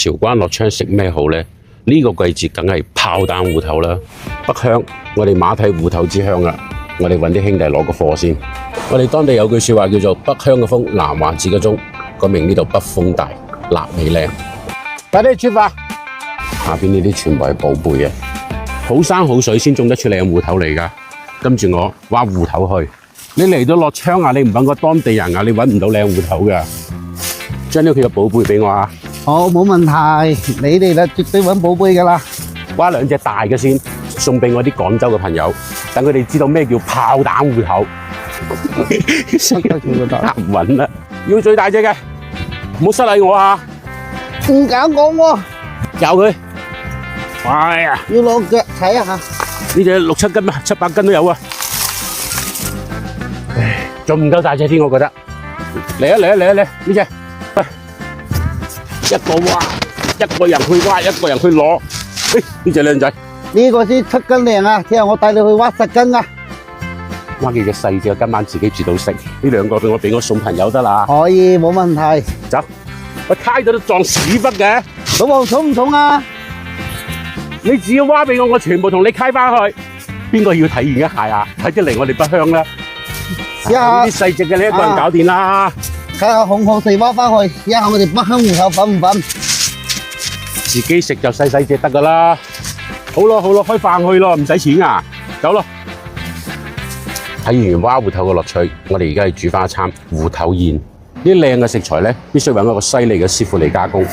韶關樂昌食咩好呢？呢、個季節梗係炮彈芋頭啦，北鄉我哋馬蹄芋頭之鄉啊！我哋揾啲兄弟攞個貨先。我哋當地有句説話叫做北鄉嘅風，南華字嘅中，講明呢度北風大，臘味靚。快啲出發！下邊呢啲全部係寶貝啊！好山好水先種得出靚芋頭嚟㗎。跟住我挖芋頭去。你嚟到樂昌啊，你唔揾個當地人啊，你揾唔到靚芋頭㗎。將呢屋企嘅寶貝俾我啊！好，冇問題，你哋就絕對揾寶貝㗎啦。挖兩隻大嘅先，送俾我啲廣州嘅朋友，等佢哋知道咩叫炮彈芋頭。答穩啦，要最大隻嘅，唔好失禮我啊！唔敢講喎，教佢。哎呀，要攞腳睇一下。呢隻6、7斤啊，7、8斤都有啊。唉，仲唔夠大隻添，我覺得。嚟啊嚟啊嚟啊嚟！呢隻。一個挖，一個人去挖，一個人去攞。呢隻靚仔，呢個先7斤零啊！聽日我帶你去挖10斤啊！挖幾隻細隻，今晚自己煮到食。呢兩個俾我送朋友得啦。可以，冇問題。走，我揩到都撞屎忽嘅。老王重唔重啊？你只要挖俾我，我全部同你揩翻去。邊個要體驗一下啊？快啲嚟我哋北鄉啦！試下呢啲細隻嘅你一個人搞掂啦。睇下紅紅地挖翻去，試下我哋北鄉芋頭粉唔粉？自己食就細細隻得噶啦。好咯好咯，開飯去咯，唔使錢啊，走咯。睇完挖芋頭嘅樂趣，我哋而家要煮翻一餐芋頭宴。呢啲靚嘅食材咧，必須揾一個犀利嘅師傅嚟加工。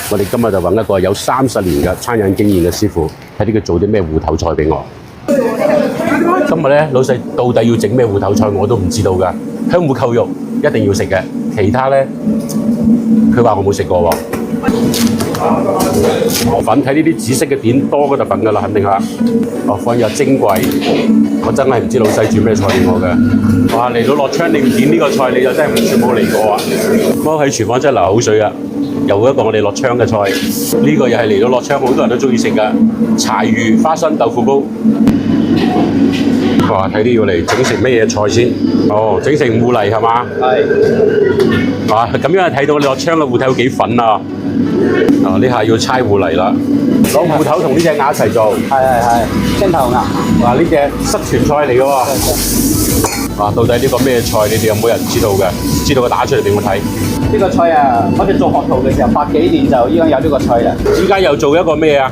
我哋今日就揾一個有30年嘅餐飲經驗嘅師傅，睇啲佢做啲咩芋頭菜俾我。今日咧，老細到底要整咩芋頭菜我都唔知道㗎。香芋扣肉一定要食嘅，其他咧佢話我冇食過喎。河粉睇呢啲紫色嘅點多嗰度粉㗎啦，肯定係。哦，放入蒸櫃，我真係唔知老細煮咩菜俾我嘅。哇！嚟到樂昌你唔點呢個菜，你就真係完全冇嚟過啊！我喺廚房真係流口水啊！又一個我哋樂昌嘅菜，呢、個又係嚟到樂昌好多人都中意食㗎，柴魚花生豆腐煲。哇！睇啲要嚟整成咩嘢菜先？哦，整成芋泥係嘛？係。哇！咁樣睇到我哋樂昌嘅芋頭幾粉啊！啊！呢下要猜芋泥啦，攞芋頭同呢隻鴨一齊做。係，青頭鴨。嗱，呢隻失傳菜嚟嘅喎。到底呢個咩菜？你哋有冇人知道嘅？知道嘅打出嚟俾我睇。呢個菜啊，我哋做學徒嘅時候，80幾年就已經有呢個菜啦。依家又做一個咩啊？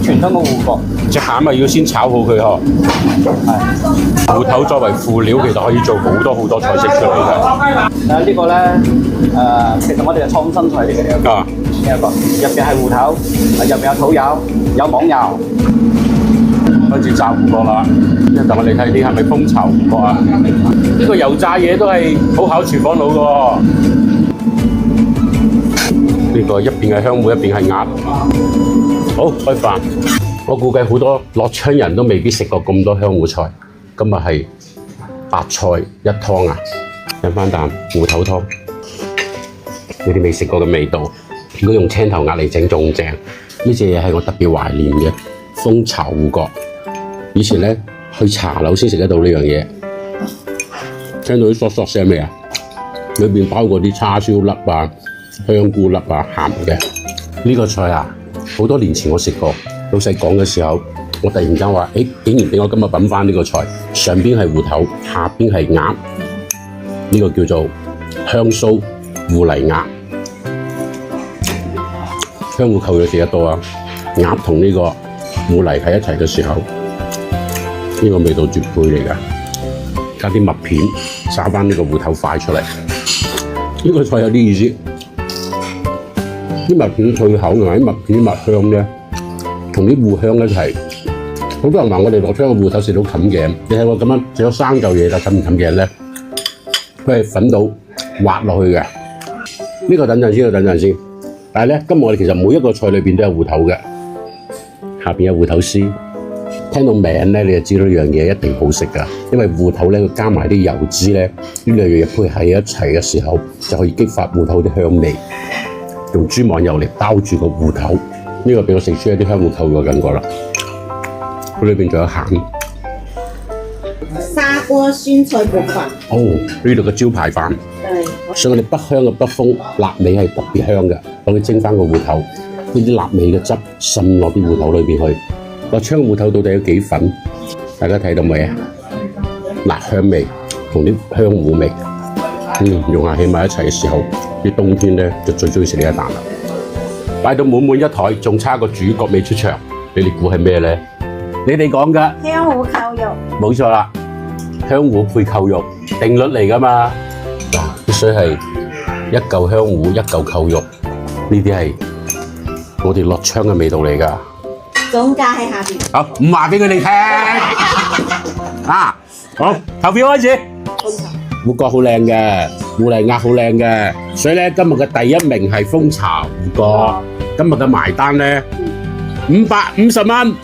傳統嘅芋角。隻餡咪要先炒好佢嗬。係。芋頭作為輔料，其實可以做好多菜式出嚟嘅。呢個咧，其實我哋係創新菜嚟嘅呢一個。呢一個入邊係芋頭，入邊有土柚，有網油。開始炸芋角啦！一陣我哋睇啲係咪蜂巢芋角啊？呢個油炸嘢都係好考廚房佬嘅喎。呢個一邊係香芋，一邊係鴨。好，開飯。我估計好多樂昌人都未必食過咁多香芋菜。今日係白菜一湯啊！飲翻啖芋頭湯，有啲未食過嘅味道。如果用青頭鴨嚟整仲正。呢隻嘢係我特別懷念嘅蜂巢芋角。以前呢，去茶樓先食得到呢樣嘢。聽到啲嗦嗦聲未啊？裏邊包括啲叉燒粒啊、香菇粒啊，鹹嘅。呢個菜啊，好多年前我食過。老細講嘅時候，我突然間話：竟然俾我今日品翻呢個菜，上邊係芋頭，下邊係鴨。呢個叫做香酥芋泥鴨。香芋扣咗食得多啊！鴨同呢個芋泥喺一齊嘅時候，呢個味道絕配嚟㗎。加啲麥片，炸翻呢個芋頭塊出嚟。呢個菜有啲意思，啲麥片脆口，同埋啲麥片麥香啫，同啲芋香一齊。好多人話我哋樂昌嘅芋頭食到冚頸，你睇我咁樣食咗3嚿嘢，但冚唔冚頸咧？佢係粉到滑落去嘅。呢個等陣先。但係咧，今日我哋其實每一個菜裏邊都有芋頭嘅，下邊有芋頭絲。聽到名咧，你就知道呢樣嘢一定好食㗎，因為芋頭咧佢加埋啲油脂咧，呢兩樣嘢配喺一齊嘅時候，就可以激發芋頭啲香味。用豬網油嚟包住個芋頭，呢個俾我食出一啲香芋扣嘅感覺啦。佢裏邊仲有餡。砂鍋酸菜焗飯。哦，呢度嘅招牌飯。所以我哋北鄉嘅北風臘味係特別香嘅，當佢蒸翻個芋頭，呢啲臘味嘅汁滲落啲芋頭裏邊去。個昌芋頭到底有幾粉？大家睇到未啊？辣香味同啲香芋味，融合起埋一齊嘅時候，啲冬天咧就最中意食呢一啖啦。擺到滿滿一台，仲差個主角未出場，你哋估係咩咧？你哋講㗎香芋扣肉，冇錯啦，香芋配扣肉，定律嚟㗎嘛。必須係一嚿香芋一嚿扣肉，呢啲係我哋落昌嘅味道嚟㗎。總價喺下邊。好，唔話俾佢哋聽啊！好，投票開始。芋角好靚嘅，芋泥鴨好靚嘅，所以咧今日嘅第一名係蜂巢芋角。今日嘅埋單咧550蚊。